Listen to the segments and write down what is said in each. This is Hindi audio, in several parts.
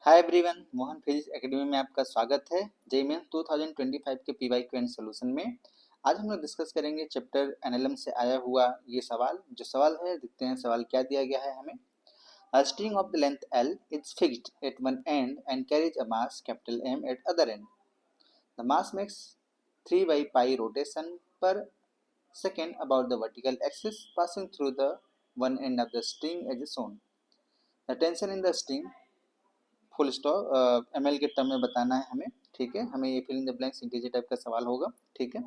Hi everyone, Mohan physics academy में आपका स्वागत है। जेईई मेंस 2025 के पीवाईक्यू एंड सॉल्यूशन में आज हम लोग डिस्कस करेंगे चैप्टर एनएलएम से आया हुआ ये सवाल। जो सवाल है, देखते हैं सवाल क्या दिया गया है हमें। A string of the length L is fixed at one end and carries a mass capital M at other end. The mass makes 3 by pi rotation per second about the vertical axis passing through the one end of the string as shown. The tension in the string full stop M L के टर्म में बताना है हमें। ठीक है, हमें ये fill in the blanks integer type का सवाल होगा। ठीक है,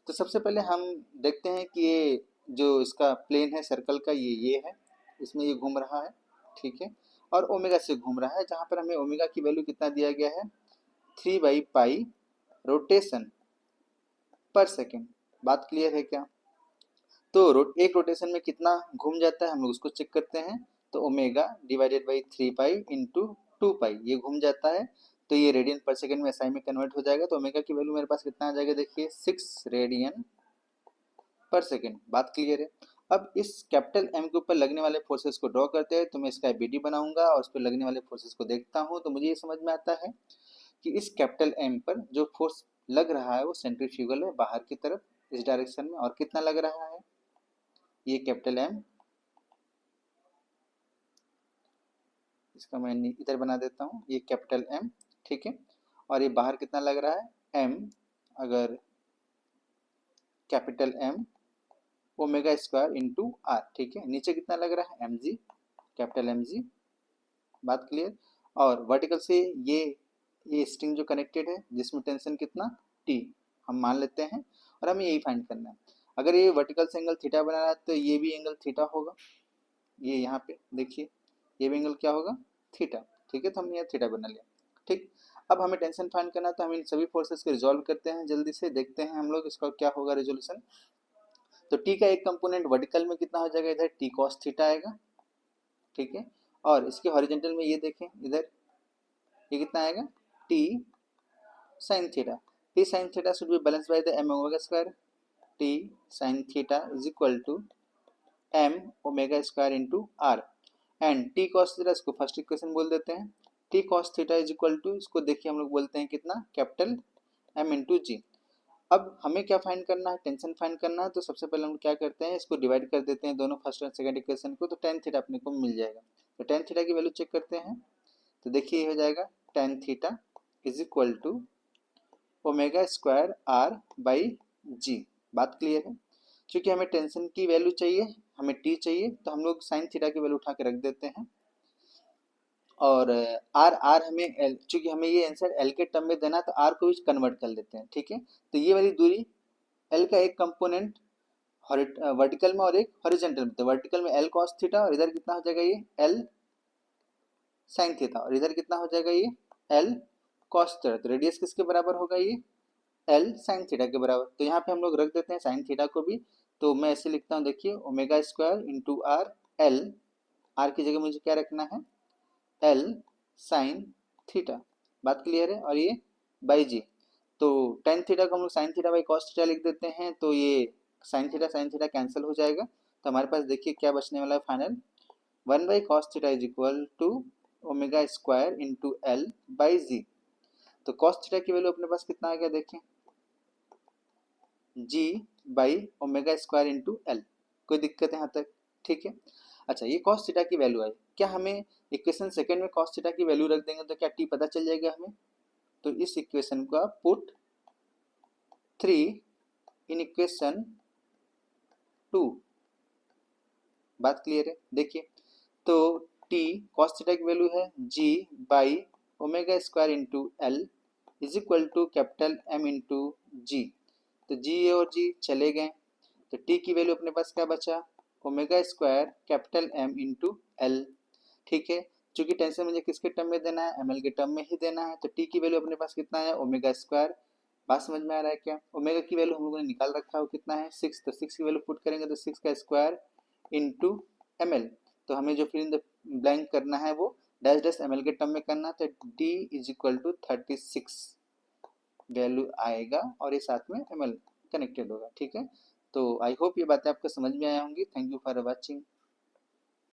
तो सबसे पहले हम देखते हैं कि ये जो इसका प्लेन है सर्कल का, ये है, इसमें ये घूम रहा है। ठीक है, और ओमेगा से घूम रहा है, जहाँ पर हमें ओमेगा की वैल्यू कितना दिया गया है, 3 बाई पाई रोटेशन पर सेकेंड। बात क्लियर है क्या? तो एक रोटेशन में कितना घूम जाता है हम लोग उसको चेक करते हैं। तो omega divided by 3 pi into 2 पाई ये घूम जाता है, तो ये रेडियन पर सेकेंड में एसआई में कन्वर्ट हो जाएगा। तो ओमेगा की वैल्यू मेरे पास कितना आ जाएगा, देखिए 6 रेडियन पर सेकेंड। बात क्लियर है? अब इस कैपिटल एम के ऊपर लगने वाले फोर्सेस को ड्रॉ करते हैं। तो मैं इसका बीडी बनाऊंगा और उस पर लगने वाले फोर्सेस को देखता हूँ। तो मुझे ये समझ में आता है कि इस कैपिटल एम पर जो फोर्स लग रहा है वो सेंट्रीफ्यूगल है, बाहर की तरफ इस डायरेक्शन में। और कितना लग रहा है, ये कैपिटल एम, इसका मैं इधर बना देता हूँ, ये कैपिटल एम। ठीक है, और ये बाहर कितना लग रहा है, एम। अगर capital M omega square into R. ठीक है, नीचे कितना लग रहा है, M G, capital M G. बात क्लियर? और वर्टिकल से ये स्ट्रिंग जो कनेक्टेड है जिसमें टेंशन कितना, टी, हम मान लेते हैं। और हमें यही फाइंड करना है। अगर ये वर्टिकल से एंगल थीटा बना रहा है तो ये भी एंगल थीटा होगा। ये यहाँ पे देखिए, ये भी एंगल क्या होगा, थीटा। ठीक है, तो हमने यहाँ थीटा बना लिया। ठीक, अब हमें टेंशन फाइंड करना, तो हम इन सभी फोर्सेस को रिजॉल्व करते हैं। जल्दी से देखते हैं हम लोग इसका क्या होगा रेजोल्यूशन। तो टी का एक कंपोनेंट वर्टिकल में कितना हो जाएगा, इधर टी कॉस थीटा आएगा। ठीक है, और इसके हॉरिजॉन्टल में ये देखें, इधर ये कितना आएगा, T sine theta. T sine theta should be balance by the M omega square. T sine theta is equal to M omega square into R. And T cos theta, इसको फर्स्ट इक्वेशन बोल देते हैं। T cos theta is equal to, इसको देखिए हम लोग बोलते हैं कितना, कैपिटल एम इंटू जी। अब हमें क्या फाइंड करना है, टेंशन फाइंड करना है। तो सबसे पहले हम क्या करते हैं, इसको डिवाइड कर देते हैं दोनों फर्स्ट और सेकंड इक्वेशन को। तो टेन थीटा अपने को मिल जाएगा। तो टेन थीटा की वैल्यू चेक करते हैं। तो देखिए ये हो जाएगा tan theta is equal to omega square r by g. बात क्लियर है? क्योंकि हमें टेंशन की वैल्यू चाहिए, हमें टी चाहिए, तो हम लोग साइन थीटा की वैल्यू उठा के रख देते हैं। और आर आर हमें एल, चूंकि हमें ये आंसर एल के टर्म में देना है, तो आर को भी कन्वर्ट कर लेते हैं। ठीक है, तो ये वाली दूरी एल का एक कंपोनेंट वर्टिकल में और एक हॉरिजॉन्टल में। तो वर्टिकल में एल कॉस थीटा, और इधर कितना हो जाएगा, ये एल साइन थीटा, और इधर कितना हो जाएगा, ये एल कॉस थीटा। तो रेडियस किसके बराबर होगा, ये एल साइन थीटा के बराबर। तो यहाँ पे हम लोग रख देते हैं साइन थीटा को भी। तो मैं ऐसे लिखता हूँ, देखिए omega square into R, L, R की जगह मुझे क्या रखना है, एल साइन थीटा। बात क्लियर है? और ये बाई जी। तो टेन थीटा को हम लोग sine theta by cos theta लिख देते हैं। तो ये साइन थीटा कैंसिल हो जाएगा। तो हमारे पास देखिए क्या बचने वाला है final, one by cos theta is equal to omega square into l by g. तो कॉस थीटा की वैल्यू अपने पास कितना आ गया, देखें, g by omega square into l. कोई दिक्कत है यहाँ तक? ठीक है, अच्छा ये कॉस थीटा की वैल्यू आई। क्या हमें इक्वेशन सेकंड में कॉस थीटा की वैल्यू रख देंगे तो क्या टी पता चल जाएगा हमें? तो इस इक्वेशन को आप पुट 3 इन इक्वेशन 2। बात क्लियर है? देखिए, तो टी कॉस थीटा की वैल्यू है g by omega square into L is equal to capital M into g. तो जी और जी चले गए, तो टी की वैल्यू अपने पास क्या बचा, omega square capital M into L. ठीक है, चूंकि टेंशन मुझे किसके टर्म में देना है, एमएल के टर्म में ही देना है। तो टी की वैल्यू अपने पास कितना है, ओमेगा स्क्वायर। बात समझ में आ रहा है क्या? ओमेगा की वैल्यू हम लोगों ने निकाल रखा है, वो कितना है, 6। तो 6 की वैल्यू पुट करेंगे तो 6 का स्क्वायर इंटू एमएल। तो हमें जो फिर इन द ब्लैंक करना है वो डैश डैश एमएल के टर्म में करना है। तो D is equal to 36 value आएगा, और ये साथ में एमएल कनेक्टेड होगा। ठीक है, तो आई होप ये बातें आपको समझ में आया होंगी। Thank you for watching.